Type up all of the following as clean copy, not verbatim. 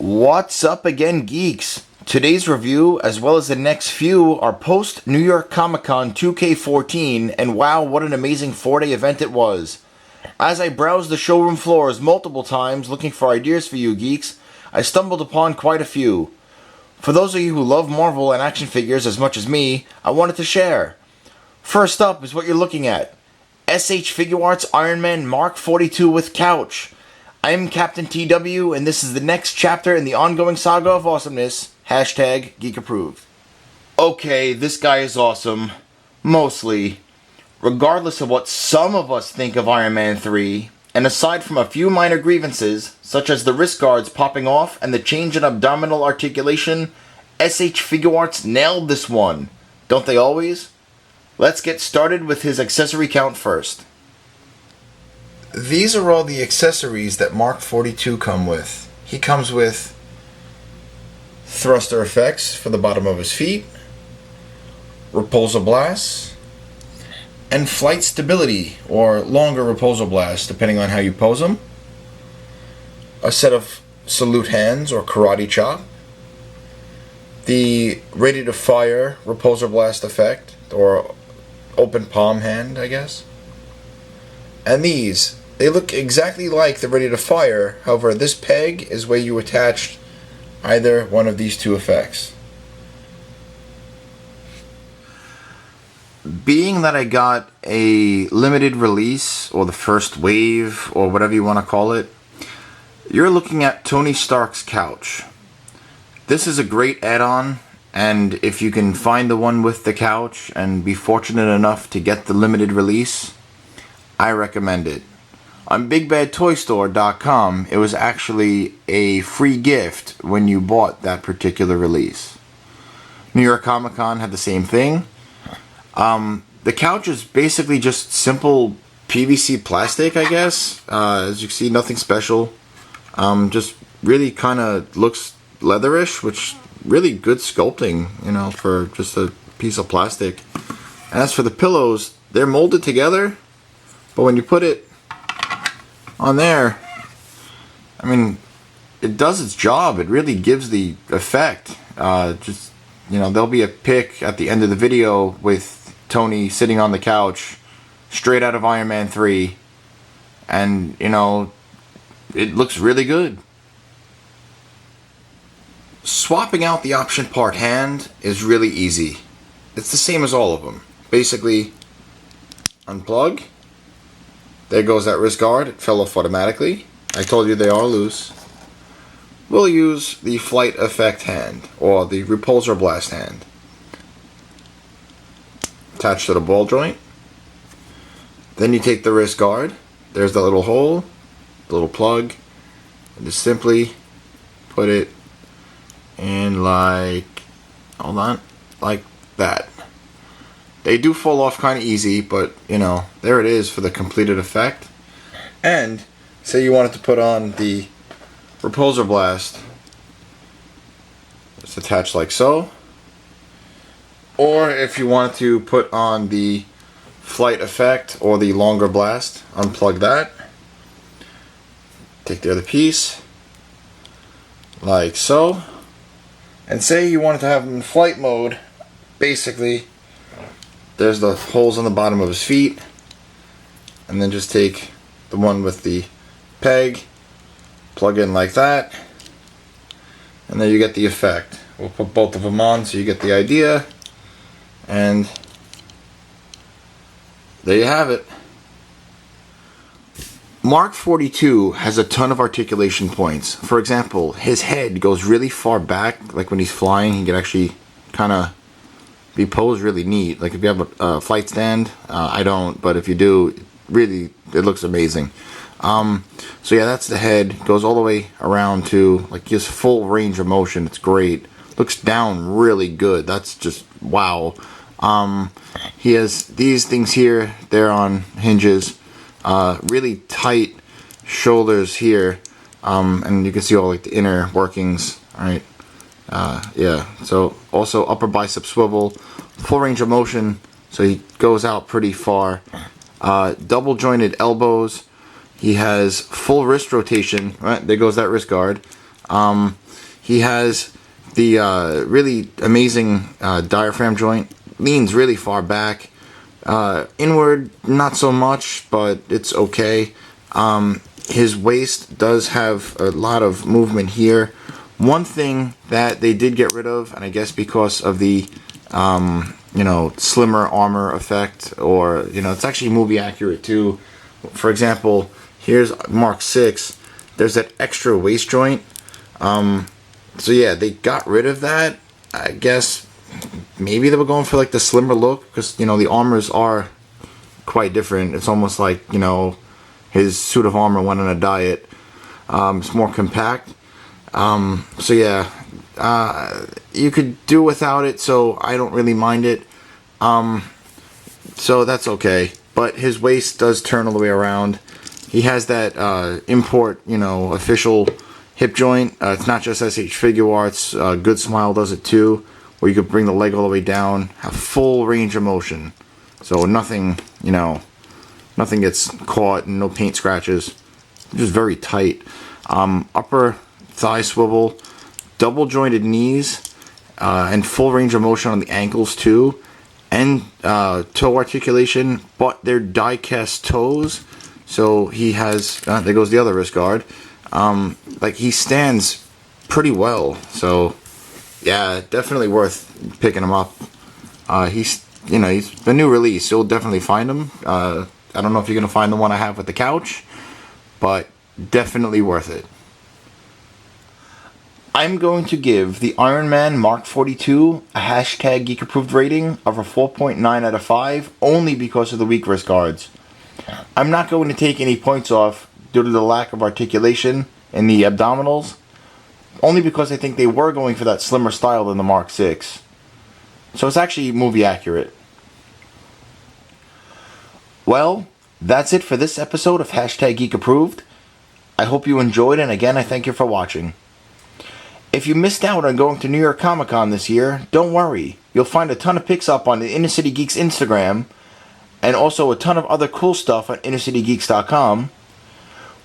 What's up again, geeks? Today's review, as well as the next few, are post New York Comic Con 2K14, and wow, what an amazing 4-day event it was. As I browsed the showroom floors multiple times looking for ideas for you geeks, I stumbled upon quite a few. For those of you who love Marvel and action figures as much as me, I wanted to share. First up is what you're looking at. SH Figuarts Iron Man Mark 42 with couch. I'm Captain TW, and this is the next chapter in the ongoing saga of awesomeness. Hashtag Geek Approved. Okay, this guy is awesome. Mostly. Regardless of what some of us think of Iron Man 3, and aside from a few minor grievances, such as the wrist guards popping off and the change in abdominal articulation, SH Figuarts nailed this one. Don't they always? Let's get started with his accessory count first. These are all the accessories that Mark 42 come with. He comes with thruster effects for the bottom of his feet, repulsor blasts, and flight stability, or longer repulsor blasts, depending on how you pose them. A set of salute hands, or karate chop. The ready to fire repulsor blast effect, or open palm hand, I guess. And these, they look exactly like the ready to fire, however this peg is where you attach either one of these two effects. Being that I got a limited release, or the first wave, or whatever you want to call it, you're looking at Tony Stark's couch. This is a great add-on, and if you can find the one with the couch and be fortunate enough to get the limited release, I recommend it. On BigBadToyStore.com, it was actually a free gift when you bought that particular release. New York Comic Con had the same thing. The couch is basically just simple PVC plastic, I guess. As you can see, nothing special. Just really kind of looks leatherish, which really good sculpting, you know, for just a piece of plastic. And as for the pillows, they're molded together, but when you put it on there, I mean, it does its job. It really gives the effect. Just, you know, there'll be a pic at the end of the video with Tony sitting on the couch, straight out of Iron Man 3, and, you know, it looks really good. Swapping out the option part hand is really easy. It's the same as all of them. Basically, unplug. There goes that wrist guard. It fell off automatically. I told you they are loose. We'll use the flight effect hand, or the repulsor blast hand. Attached to the ball joint. Then you take the wrist guard. There's the little hole, the little plug, and just simply put it in like that. They do fall off kind of easy, but you know, there it is for the completed effect. And say you wanted to put on the repulsor blast, it's attached like so. Or if you wanted to put on the flight effect or the longer blast, unplug that. Take the other piece, like so. And say you wanted to have him in flight mode, basically, there's the holes on the bottom of his feet, and then just take the one with the peg, plug in like that, and then you get the effect. We'll put both of them on so you get the idea, and there you have it. Mark 42 has a ton of articulation points. For example, his head goes really far back, like when he's flying, he can actually kind of be posed really neat. Like if you have a flight stand, I don't, but if you do, really, it looks amazing. So yeah, that's the head. Goes all the way around to, like, just full range of motion. It's great. Looks down really good. That's just, wow. He has these things here. They're on hinges. Really tight shoulders here, and you can see all like the inner workings. All right, yeah. So also upper bicep swivel, full range of motion. So he goes out pretty far. Double jointed elbows. He has full wrist rotation. Right, there goes that wrist guard. He has the really amazing diaphragm joint. Leans really far back. Inward, not so much, but it's okay. His waist does have a lot of movement here. One thing that they did get rid of, and I guess because of the slimmer armor effect, or it's actually movie accurate too. For example, here's Mark 6. There's that extra waist joint. So yeah, they got rid of that. I guess maybe they were going for like the slimmer look, because the armors are quite different. It's almost like his suit of armor went on a diet. It's more compact. So yeah, you could do without it, so I don't really mind it. So that's okay. But his waist does turn all the way around. He has that import, official hip joint. It's not just SH Figure Arts. Good Smile does it too, where you could bring the leg all the way down, have full range of motion. So nothing, nothing gets caught and no paint scratches. Just very tight. Upper thigh swivel, double jointed knees, and full range of motion on the ankles too, and toe articulation, but they're die cast toes. So he has, there goes the other wrist guard. Like he stands pretty well. So yeah, definitely worth picking him up. He's the new release. You'll definitely find him. I don't know if you're gonna find the one I have with the couch, but definitely worth it. I'm going to give the Iron Man Mark 42 a hashtag Geek Approved rating of a 4.9 out of 5, only because of the weak wrist guards. I'm not going to take any points off due to the lack of articulation in the abdominals, only because I think they were going for that slimmer style than the Mark 6. So it's actually movie accurate. Well, that's it for this episode of hashtag Geek Approved. I hope you enjoyed, and again, I thank you for watching. If you missed out on going to New York Comic Con this year, don't worry. You'll find a ton of pics up on the Inner City Geeks Instagram, and also a ton of other cool stuff on InnerCityGeeks.com.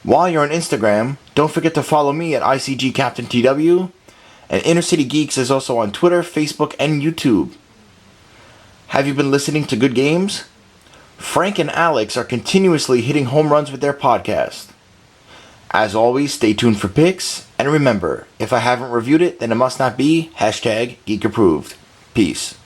While you're on Instagram, don't forget to follow me at ICGCaptainTW, and Inner City Geeks is also on Twitter, Facebook, and YouTube. Have you been listening to Good Games? Frank and Alex are continuously hitting home runs with their podcast. As always, stay tuned for picks, and remember, if I haven't reviewed it, then it must not be hashtag Geek Approved. Peace.